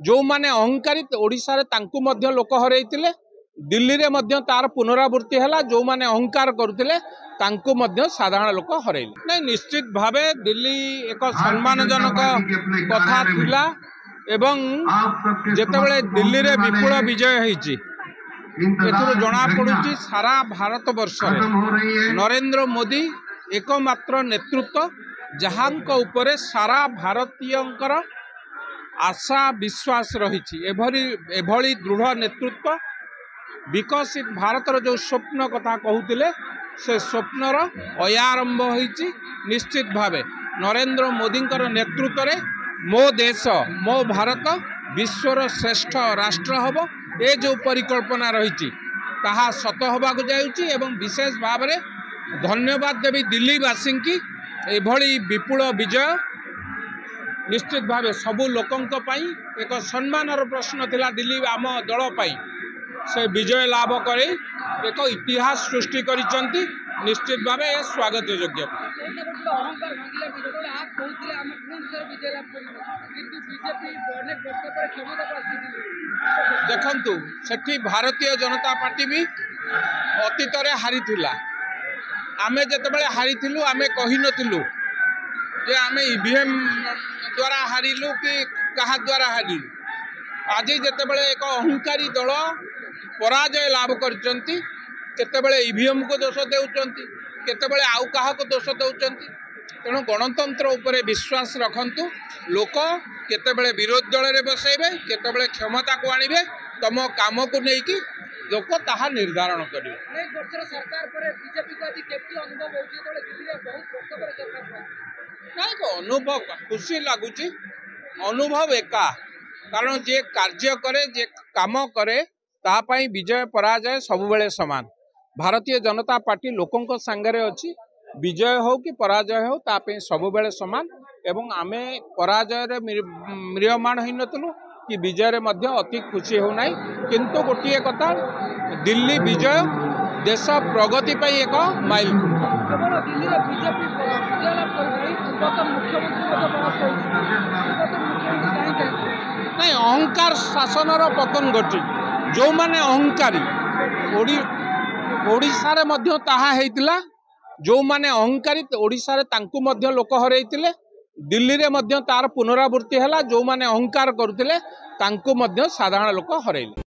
जो माने अहंकारी ओडिशा रे तांकु मध्य लोक हरैतिले दिल्ली रे मध्य तार पुनरावृत्ति हैला जो माने अहंकार करुतिले तांकु मध्य साधारण लोक हरैले नहीं निश्चित भावे दिल्ली एक सम्मानजनक कथा थिला एवं जेतेबेले दिल्ली रे विपुल विजय होईची एथुरो जना पड़ुची सारा भारत वर्ष रे नरेंद्र मोदी एकमात्र नेतृत्व जहांक उपरे सारा भारतीयंकर आशा विश्वास रही एभली दृढ़ नेतृत्व विकसित भारतर जो स्वप्न कथा कहते से स्वप्नर अयारंभ होईची निश्चित भावे नरेंद्र मोदी नेतृत्व रे मो देश मो भारत विश्वर श्रेष्ठ राष्ट्र हब ए जो परिकल्पना रही ताहा सत होबाकु जाउची एवं विशेष भाव में धन्यवाद देवी दिल्लीवासी की एभली विपुल विजय निश्चित भावे सबु लोकों एक सम्मानर प्रश्न थिला दिल्ली आम दल से विजय लाभ करे एक इतिहास सृष्टि करिसंती निश्चित भावे स्वागत योग्य। देखंतु सेठी भारतीय जनता पार्टी भी अतीत रे हारी थिला आमे जेतेबेले हारी थिलु आमे कहि नथिलु जे आमे ईवीएम द्वारा हारिलु कि कहा द्वारा हारिलु आज जेतेबेले एक अहंकारी दल पराजय लाभ करचंती केतेबेले ईवीएम को दोष देउचंती केतेबेले आउ कहा को दोष देउचंती तेणु गणतंत्र उपरे विश्वास रखंतु लोक केतेबेले विरोधी दल रे बसैबे केतेबेले क्षमता को आनिबे तम काम को नेकी लोक ताहा निर्धारण करिवे। अनेक वर्षर सरकार पर बीजेपी को आदि केप्ति अनुभव होउची तळे दिल्ली बहुत वर्ष पर सरकार नहीं को अनुभव खुशी लगुच अनुभव एका कारण जे कार्य करे जे काम करे तापाई विजय पराजय सबुबेले समान भारतीय जनता पार्टी लोकों सांगरे अच्छी विजय हो कि पराजय हो तापाई सबुबेले समान एवं आमे पराजय रे म्रियमाण होई नतलु कि विजय रे मध्य अति खुशी हो नाही किंतु गोटिए कथा दिल्ली विजय देश प्रगति पई एक माइल केवल दिल्ली रे बीजेपी विजय लाभ करई पूर्वतन मुख्यमंत्री मध्ये बहस होउची पूर्वतन मुख्यमंत्री नहीं अहंकार शासनर पतन घटी जो माने अहंकारी ओडिशा रे मध्य ताहा हेतिला जो माने अहंकारी ओडिशा रे तांकु मध्य लोक हरैतिले दिल्ली रे मध्य तार पुनरावृत्ति हैला जो माने अहंकार करुतिले तांकु मध्य साधारण लोक हरैले।